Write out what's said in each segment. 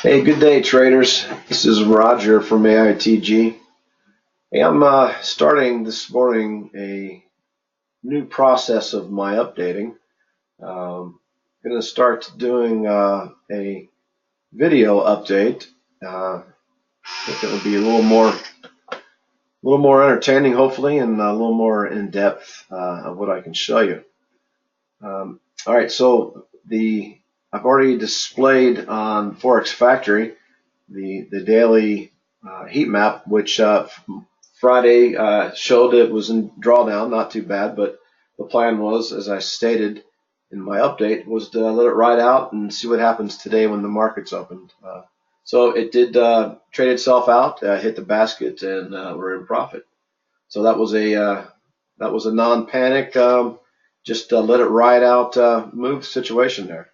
Hey, good day, traders. This is Roger from Aitg. Hey, I'm starting this morning a new process of my updating. Going to start doing a video update. I think it will be a little more entertaining, hopefully, and a little more in depth of what I can show you. All right, so I've already displayed on Forex Factory the daily heat map, which Friday showed it was in drawdown, not too bad, but the plan was, as I stated in my update, was to let it ride out and see what happens today when the markets opened. So it did trade itself out, hit the basket, and we're in profit. So that was a non-panic, just let it ride out move situation there.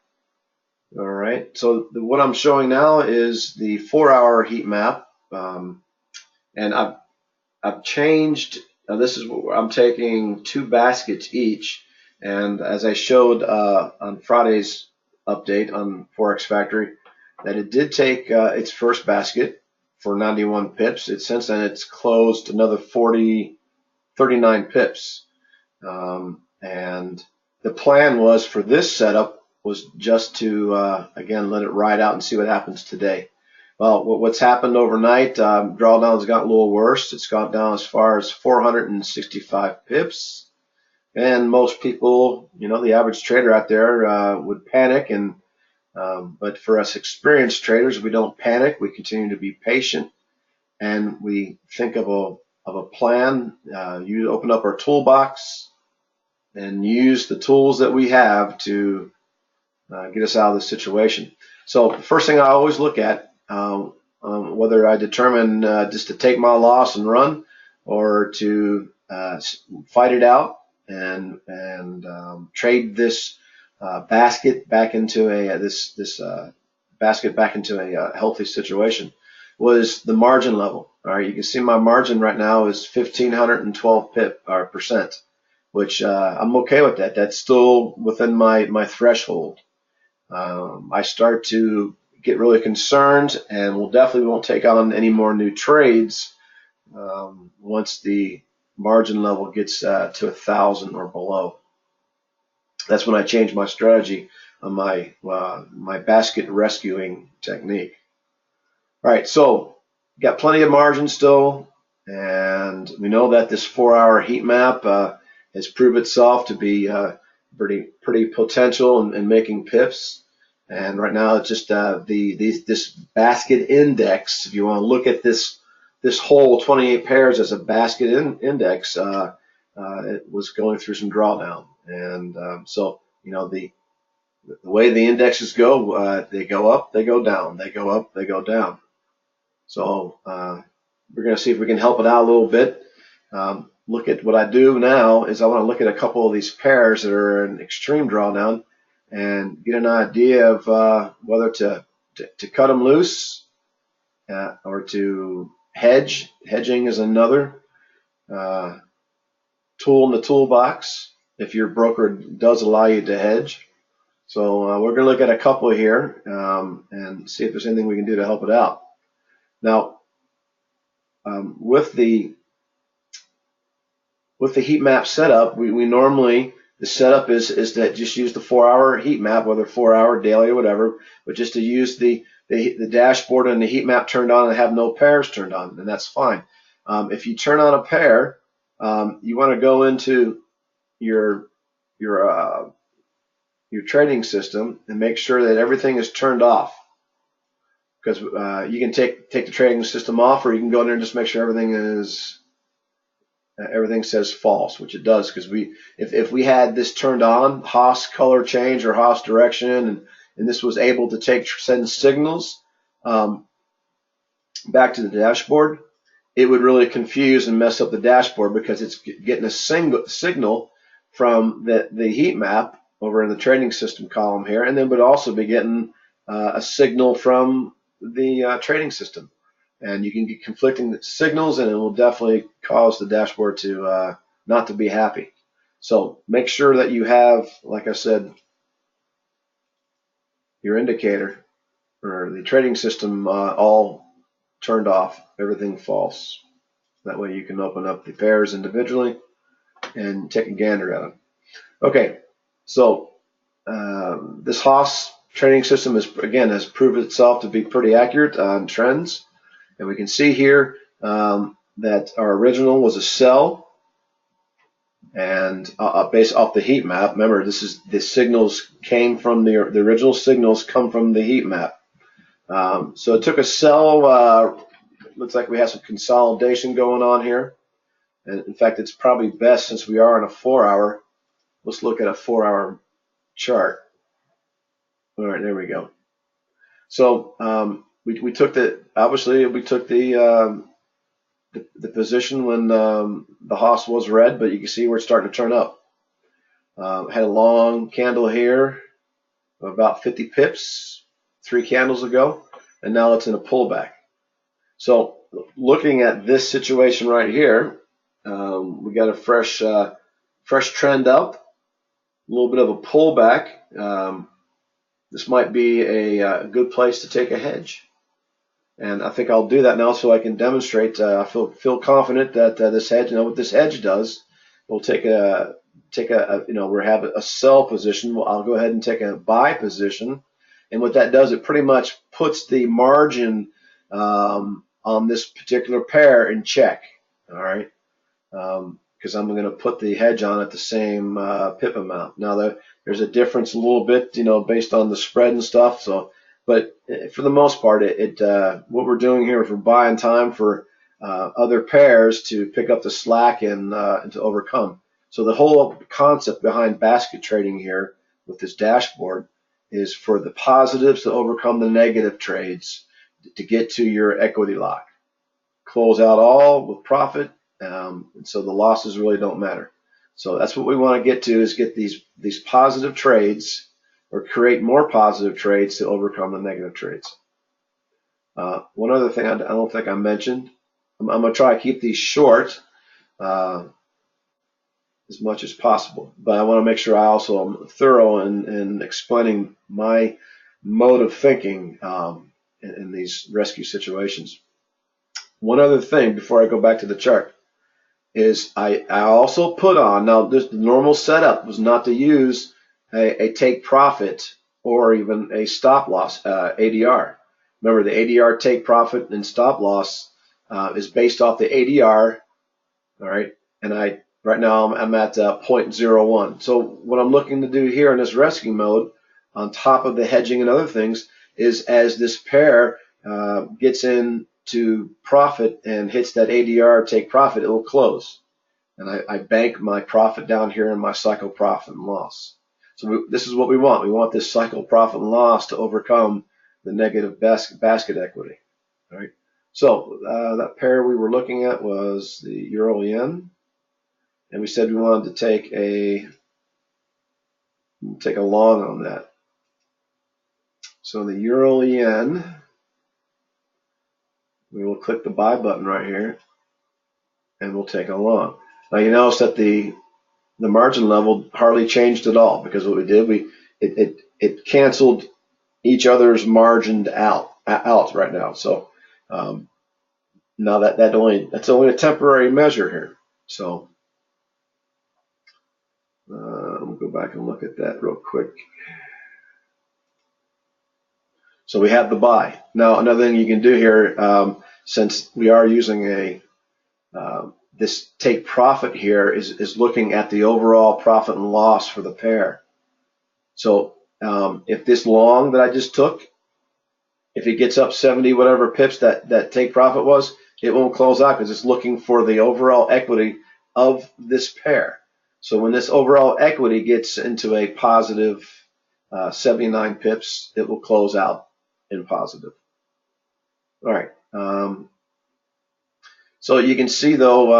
All right, so what I'm showing now is the 4-hour heat map, and I've changed. This is what I'm taking 2 baskets each, and as I showed on Friday's update on Forex Factory, that it did take its first basket for 91 pips. Since then it's closed another 39 pips, and the plan was for this setup was just to again let it ride out and see what happens today. Well, what's happened overnight? Drawdown's gotten a little worse. It's gone down as far as 465 pips, and most people, the average trader out there would panic. But for us experienced traders, we don't panic. We continue to be patient, and we think of a plan. You open up our toolbox and use the tools that we have to get us out of this situation. So the first thing I always look at, whether I determine just to take my loss and run, or to fight it out and trade this basket back into a healthy situation, was the margin level. All right, you can see my margin right now is 1,512 percent, which I'm okay with that. That's still within my threshold. I start to get really concerned, and we'll definitely won't take on any more new trades once the margin level gets to 1,000 or below. That's when I change my strategy on my basket rescuing technique. All right, so got plenty of margin still, and we know that this 4-hour heat map has proved itself to be pretty potential in making pips. And right now it's just this basket index. If you want to look at this whole 28 pairs as a basket index, it was going through some drawdown. And so the way the indexes go, they go up, they go down, they go up, they go down. So we're going to see if we can help it out a little bit. Look at what I do now is I want to look at a couple of these pairs that are in extreme drawdown and get an idea of whether to cut them loose or to hedge. Hedging is another tool in the toolbox if your broker does allow you to hedge. So we're going to look at a couple here and see if there's anything we can do to help it out. Now, with the heat map setup, we normally, the setup is that just use the 4-hour heat map, whether 4-hour, daily, or whatever, but just to use the dashboard and the heat map turned on and have no pairs turned on, and that's fine. If you turn on a pair, you want to go into your trading system and make sure that everything is turned off, because you can take the trading system off, or you can go in there and just make sure everything says false, which it does, because if we had this turned on, Haas color change or Haas direction, and this was able to send signals back to the dashboard, it would really confuse and mess up the dashboard, because it's getting a signal from the heat map over in the trading system column here, and then would also be getting a signal from the trading system. And you can get conflicting signals, and it will definitely cause the dashboard to not to be happy. So make sure that you have, like I said, your indicator or the trading system all turned off, everything false. That way you can open up the pairs individually and take a gander at them. Okay, so this Haas trading system has proved itself to be pretty accurate on trends, and we can see here that our original was a sell, and based off the heat map. Remember, the signals came from the original signals come from the heat map. So it took a sell. Looks like we have some consolidation going on here, and in fact, it's probably best since we are on a 4-hour. Let's look at a 4-hour chart. All right, there we go. So we took the position when the Haas was red, but you can see we're starting to turn up. Had a long candle here of about 50 pips 3 candles ago, and now it's in a pullback. So looking at this situation right here, we got a fresh trend up, a little bit of a pullback. This might be a good place to take a hedge, and I think I'll do that now so I can demonstrate. I feel confident that this hedge, what this hedge does, we'll we have a sell position. I'll go ahead and take a buy position, and what that does, it pretty much puts the margin on this particular pair in check. All right. Because I'm going to put the hedge on at the same pip amount. Now there's a difference a little bit, based on the spread and stuff. So, but for the most part, what we're doing here is we're buying time for other pairs to pick up the slack and to overcome. So the whole concept behind basket trading here with this dashboard is for the positives to overcome the negative trades to get to your equity lock. Close out all with profit. And so the losses really don't matter. So that's what we want to get to, is get these positive trades, or create more positive trades to overcome the negative trades. One other thing I don't think I mentioned, I'm going to try to keep these short as much as possible, but I want to make sure I also am thorough in explaining my mode of thinking in these rescue situations. One other thing before I go back to the chart is I also put on, now the normal setup was not to use a take profit or even a stop loss ADR. Remember, the ADR take profit and stop loss is based off the ADR, all right? And right now I'm at 0.01. So what I'm looking to do here in this rescue mode, on top of the hedging and other things, is as this pair gets into profit and hits that ADR take profit, it will close. And I bank my profit down here in my cycle profit and loss. So this is what we want. We want this cycle profit and loss to overcome the negative basket equity. All right. So that pair we were looking at was the Euro Yen, and we said we wanted to take a long on that. So the Euro Yen, we will click the buy button right here, and we'll take a long. Now you notice that the margin level hardly changed at all, because what we did, it canceled each other's margined out right now. So now that's only a temporary measure here. So we'll go back and look at that real quick. So we have the buy. Now another thing you can do here, since we are using this take profit here, is looking at the overall profit and loss for the pair. So if this long that I just took, if it gets up 70 whatever pips that take profit was, it won't close out because it's looking for the overall equity of this pair. So when this overall equity gets into a positive 79 pips, it will close out in positive. All right. So you can see, though,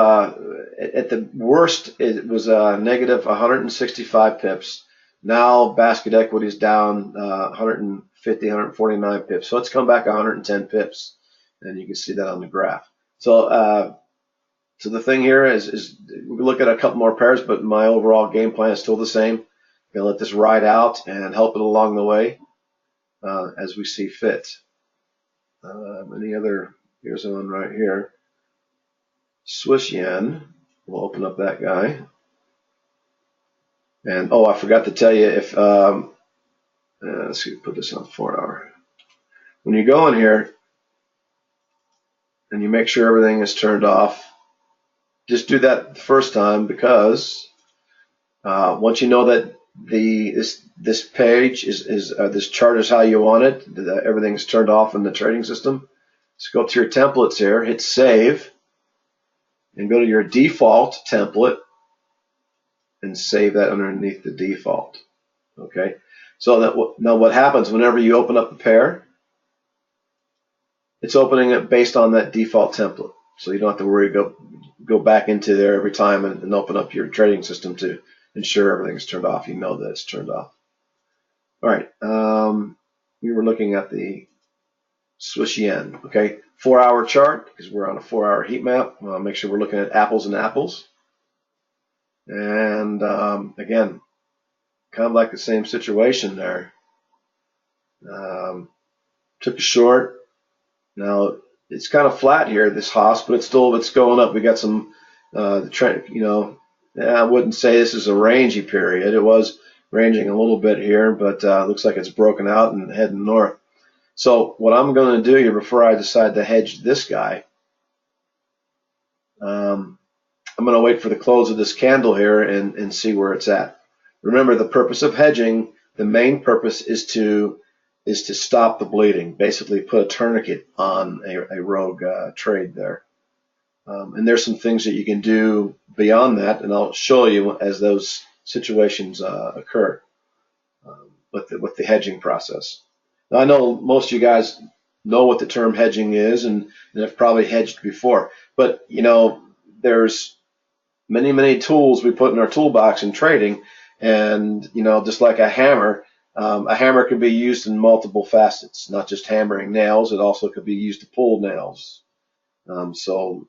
at the worst, it was negative 165 pips. Now basket equity is down 150, 149 pips. So it's come back 110 pips, and you can see that on the graph. So so the thing here is we look at a couple more pairs, but my overall game plan is still the same. I'm gonna let this ride out and help it along the way. as we see fit. Any other? Here's one right here. Swiss yen. We'll open up that guy. And oh, I forgot to tell you if let's see, put this on 4 hour. When you go in here and you make sure everything is turned off, just do that the first time, because once you know that this page is this chart is how you want it, everything's turned off in the trading system. So go to your templates here, hit save, and go to your default template and save that underneath the default. Okay. So that now what happens whenever you open up a pair? It's opening it based on that default template. So you don't have to worry, go back into there every time and open up your trading system to ensure everything's turned off. You know that it's turned off. All right. We were looking at the Swiss yen. Okay. 4 hour chart, because we're on a 4 hour heat map. Make sure we're looking at apples and apples. And again, kind of like the same situation there. Took a short. Now it's kind of flat here, this Haas, but it's going up. We got some the trend. I wouldn't say this is a rangy period. It was ranging a little bit here, but looks like it's broken out and heading north. So what I'm going to do here before I decide to hedge this guy, I'm going to wait for the close of this candle here and see where it's at. Remember, the purpose of hedging, the main purpose is to stop the bleeding, basically put a tourniquet on a rogue trade there. And there's some things that you can do beyond that, and I'll show you as those situations occur with the hedging process. Now, I know most of you guys know what the term hedging is and have probably hedged before, but there's many tools we put in our toolbox in trading, and just like a hammer could be used in multiple facets, not just hammering nails. It also could be used to pull nails. So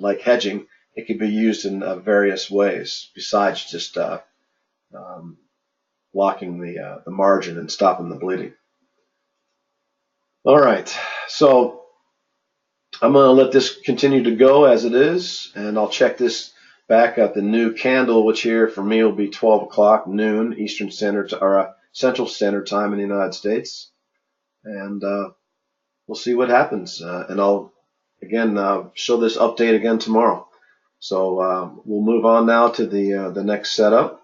like hedging, it could be used in various ways besides just blocking the margin and stopping the bleeding. All right, so I'm going to let this continue to go as it is, and I'll check this back at the new candle, which here for me will be 12 o'clock noon Eastern Standard or Central Standard Time in the United States, and we'll see what happens. And I'll again show this update again tomorrow. So we'll move on now to the next setup.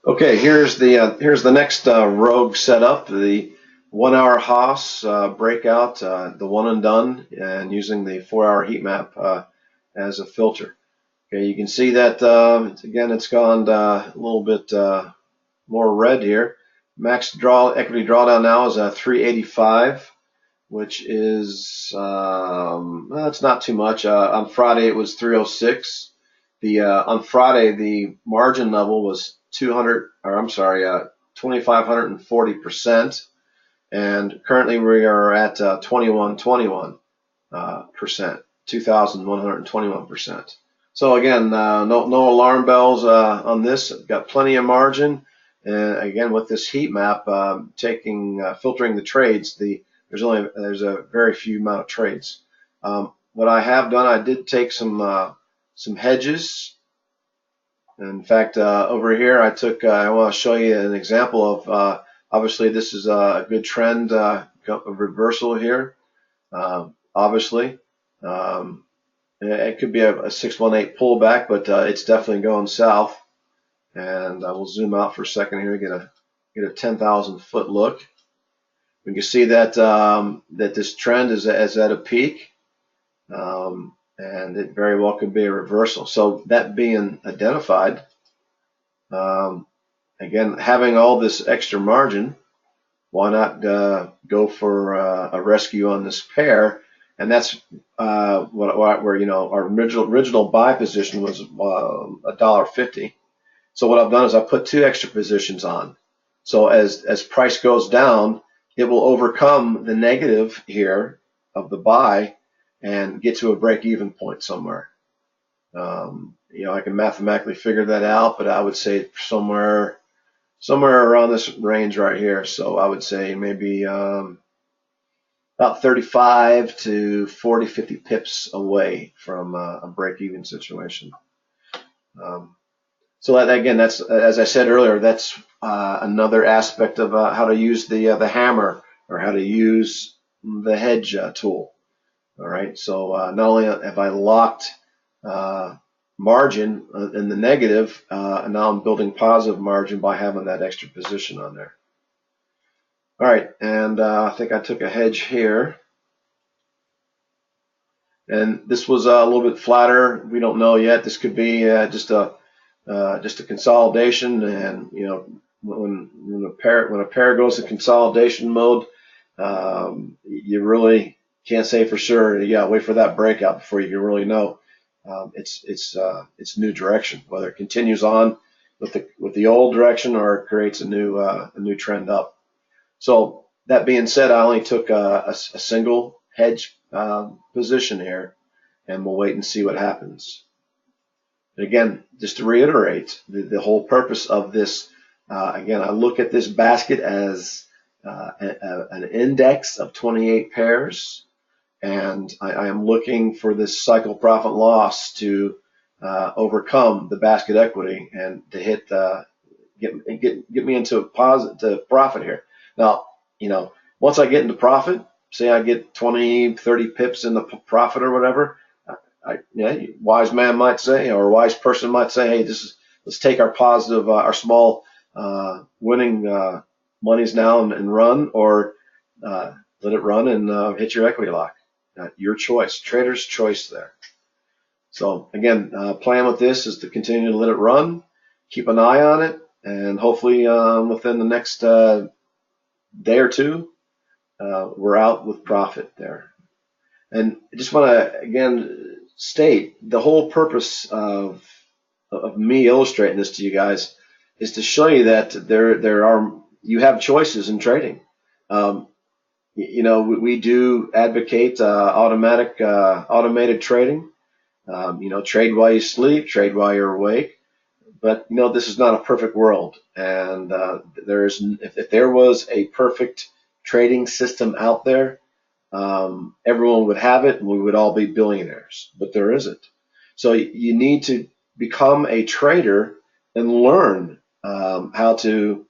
Okay, here's the next rogue setup, the 1 hour Haas breakout, the one and done, and using the 4 hour heat map as a filter. Okay, you can see that again it's gone a little bit more red here. Max equity drawdown now is 385, which is well, it's not too much. On Friday it was 306. On Friday the margin level was 2,540%, and currently we are at 2121%, 2,121%. So again, no alarm bells on this. Got plenty of margin, and again with this heat map, filtering the trades, there's a very few amount of trades. What I have done, I did take some hedges. In fact, over here I want to show you an example of, obviously this is a good trend, a reversal here, obviously. It could be a 618 pullback, but it's definitely going south. And I will zoom out for a second here to get a 10,000 foot look. We can see that that this trend is at a peak, and it very well could be a reversal. So that being identified, again, having all this extra margin, why not go for a rescue on this pair? And that's where our original buy position was $1.50. So what I've done is I put 2 extra positions on. So as price goes down, it will overcome the negative here of the buy and get to a break-even point somewhere. I can mathematically figure that out, but I would say somewhere somewhere around this range right here. So I would say maybe about 35 to 40, 50 pips away from a break-even situation. So that, again, that's, as I said earlier, that's another aspect of how to use the hammer, or how to use the hedge tool. All right. So not only have I locked margin in the negative, and now I'm building positive margin by having that extra position on there. All right, and I think I took a hedge here, and this was a little bit flatter. We don't know yet. This could be just a consolidation, and when a pair goes to consolidation mode, you really can't say for sure. You gotta wait for that breakout before you can really know. It's new direction, whether it continues on with the old direction or creates a new trend up. So that being said, I only took a single hedge position here, and we'll wait and see what happens. And again, just to reiterate, the whole purpose of this, again, I look at this basket as an index of 28 pairs, and I am looking for this cycle profit loss to overcome the basket equity and to hit get me into a positive profit here. Now, once I get into profit, say I get 20, 30 pips in the profit or whatever, wise man might say, or a wise person might say, hey, let's take our positive, our small winning monies now and run, or let it run and hit your equity lock. Your choice, trader's choice there. So again, plan with this is to continue to let it run, keep an eye on it, and hopefully within the next day or two, we're out with profit there. And I just want to again state the whole purpose of me illustrating this to you guys is to show you that you have choices in trading. We do advocate automated trading. Trade while you sleep, trade while you're awake. But this is not a perfect world, and if there was a perfect trading system out there, everyone would have it, and we would all be billionaires. But there isn't. So you need to become a trader and learn how to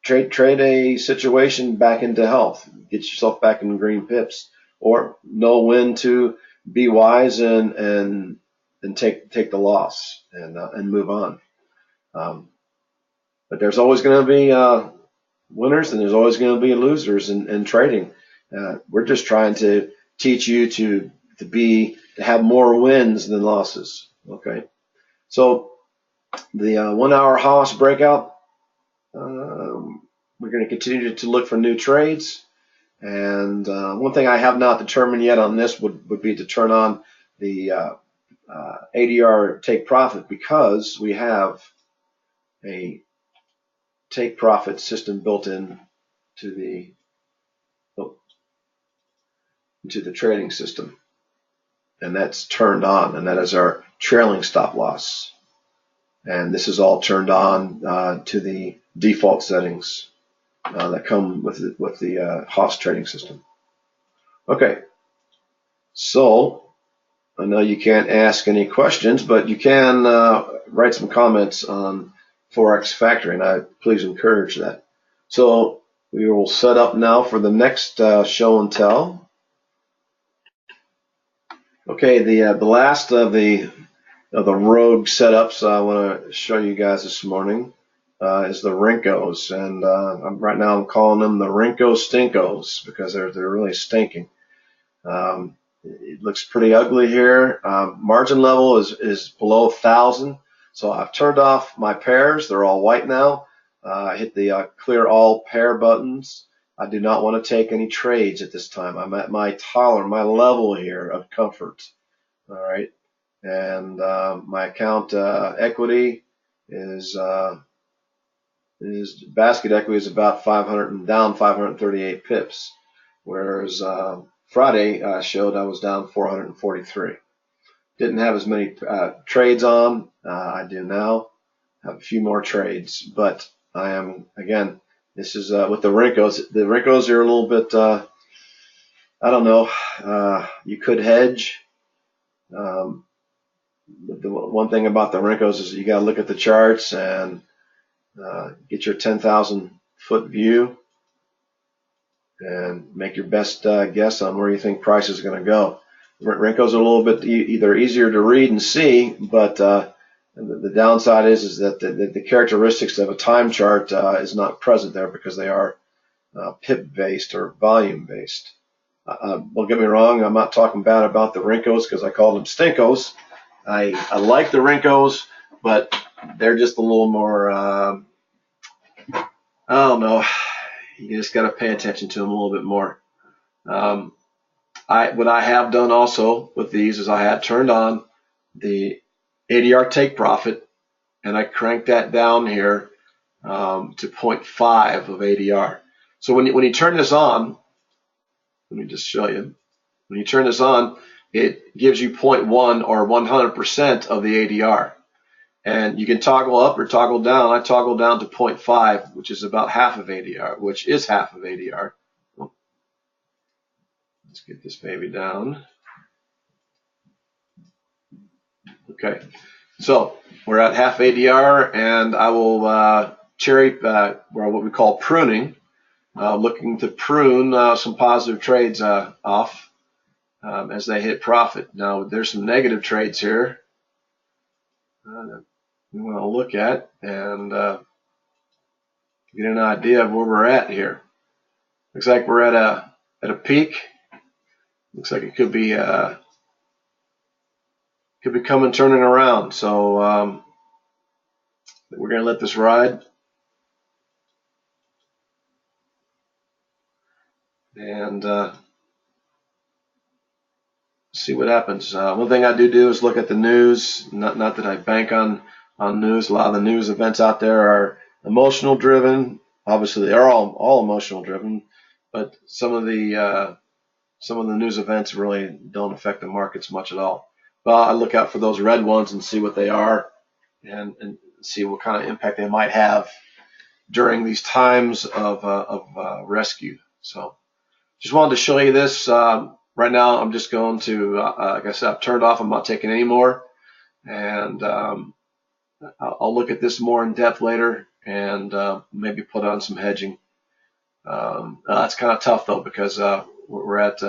trade a situation back into health, get yourself back in green pips, or know when to be wise and take the loss and move on. But there's always going to be winners, and there's always going to be losers in trading. We're just trying to teach you to have more wins than losses. Okay, so the 1 hour Haas breakout. We're going to continue to look for new trades. And one thing I have not determined yet on this would be to turn on the ADR take profit, because we have a take profit system built in to the trading system, and that's turned on, and that is our trailing stop loss. And this is all turned on to the default settings that come with the Haas trading system. Okay, so I know you can't ask any questions, but you can write some comments on Forex Factory, and I please encourage that. So we will set up now for the next show and tell. Okay, the last of the rogue setups I want to show you guys this morning is the Rinkos, and right now I'm calling them the Rinko Stinkos because they're really stinking. It looks pretty ugly here. Margin level is below 1,000, so I've turned off my pairs. They're all white now. I hit the clear all pair buttons. I do not want to take any trades at this time. I'm at my level here of comfort. All right, and my account equity is basket equity is about 500 and down 538 pips, whereas Friday showed I was down 443. Didn't have as many trades on. I do now. have a few more trades, but I am, again, this is with the Rincos. The Rincos are a little bit, I don't know, you could hedge. But the one thing about the Rincos is you got to look at the charts and get your 10,000 foot view and make your best guess on where you think price is going to go. Rincos are a little bit either easier to read and see, but the downside is that the characteristics of a time chart is not present there because they are pip based or volume based. Don't get me wrong, I'm not talking bad about the Rincos because I call them stinkos. I like the Rincos, but they're just a little more, I don't know, you just got to pay attention to them a little bit more. What I have done also with these is I have turned on the ADR take profit, and I cranked that down here to 0.5 of ADR. So when you turn this on, let me just show you. When you turn this on, it gives you 0.1 or 100% of the ADR. And you can toggle up or toggle down. I toggle down to 0.5, which is about half of ADR, which is half of ADR. Let's get this baby down. Okay, so we're at half ADR, and I will cherry or what we call pruning, looking to prune some positive trades off as they hit profit. Now, there's some negative trades here we want to look at and get an idea of where we're at here. Looks like we're at a peak. Looks like it could be coming turning around. So we're going to let this ride. And see what happens. One thing I do is look at the news. Not that I bank on news. A lot of the news events out there are emotional driven. Obviously, they're all emotional driven, but some of the news events really don't affect the markets much at all. Well, I look out for those red ones and see what they are, and see what kind of impact they might have during these times of rescue. So, just wanted to show you this. Right now, I'm just going to, like I said, I've turned off. I'm not taking any more, and I'll look at this more in depth later, and maybe put on some hedging. That's kind of tough though, because we're at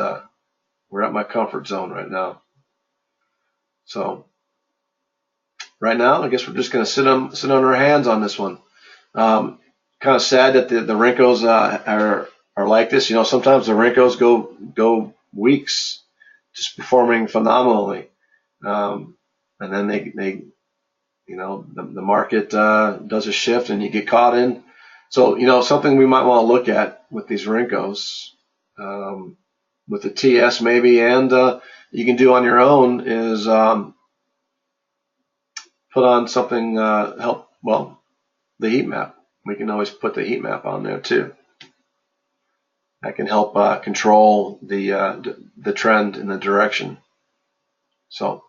my comfort zone right now. So right now, I guess we're just going to sit on our hands on this one. Kind of sad that the Rincos are like this. You know, sometimes the Rincos go weeks just performing phenomenally, and then they you know, the market does a shift and you get caught in. So, you know, something we might want to look at with these Rincos, with the TS maybe, and you can do on your own is put on something the heat map. We can always put the heat map on there too. That can help control the trend in the direction. So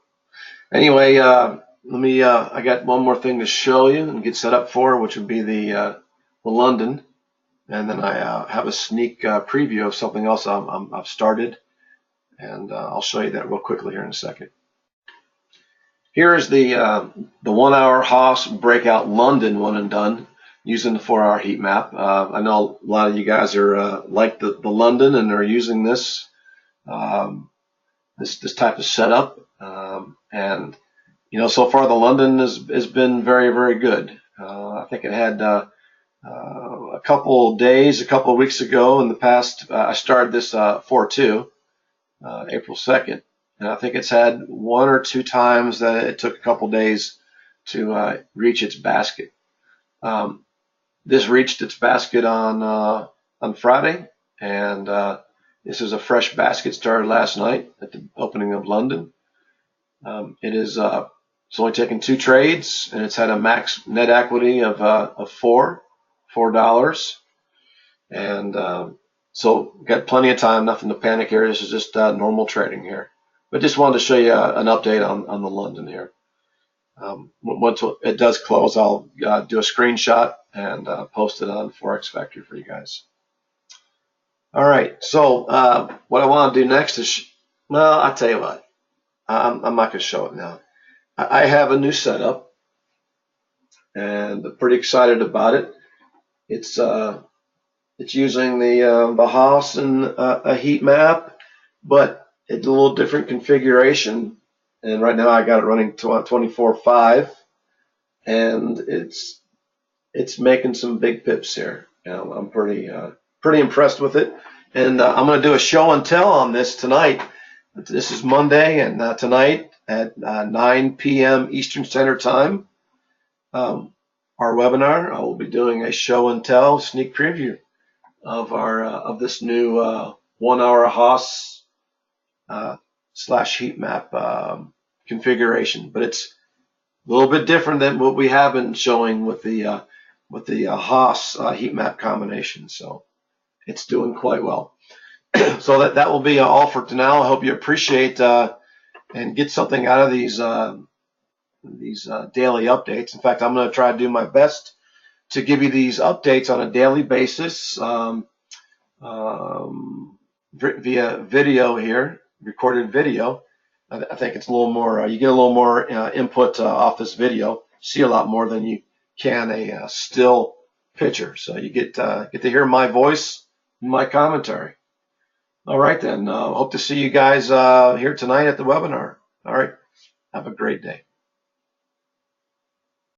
anyway, let me. I got one more thing to show you and get set up for, which would be the London, and then I have a sneak preview of something else I've started, and I'll show you that real quickly here in a second. Here is the 1 hour Haas breakout London one and done using the 4 hour heat map. I know a lot of you guys are like the London and are using this this type of setup, and you know, so far the London has been very, very good. I think it had a couple of weeks ago in the past. I started this 4/2, April 2nd, and I think it's had 1 or 2 times that it took a couple days to reach its basket. This reached its basket on Friday, and this is a fresh basket started last night at the opening of London. It is it's only taken 2 trades, and it's had a max net equity of $4, and so got plenty of time, nothing to panic here. This is just normal trading here, but just wanted to show you an update on the London here. Once it does close, I'll do a screenshot and post it on Forex Factory for you guys. All right, so what I want to do next is, well, I'll tell you what, I'm not going to show it now. I have a new setup, and I'm pretty excited about it. It's using the Haas and a heat map, but it's a little different configuration. And right now I got it running 24/5, and it's making some big pips here. I'm pretty impressed with it, and I'm going to do a show and tell on this tonight. This is Monday, and tonight at 9 p.m. Eastern Standard Time, our webinar, I will be doing a show and tell sneak preview of this new 1 hour Haas / heat map configuration, but it's a little bit different than what we have been showing with the Haas heat map combination. So it's doing quite well. So that will be all for now. I hope you appreciate and get something out of these daily updates. In fact, I'm going to try to do my best to give you these updates on a daily basis via video here, recorded video. I think it's a little more, you get a little more input off this video, see a lot more than you can a still picture. So you get to hear my voice and my commentary. All right then, hope to see you guys here tonight at the webinar. All right, have a great day.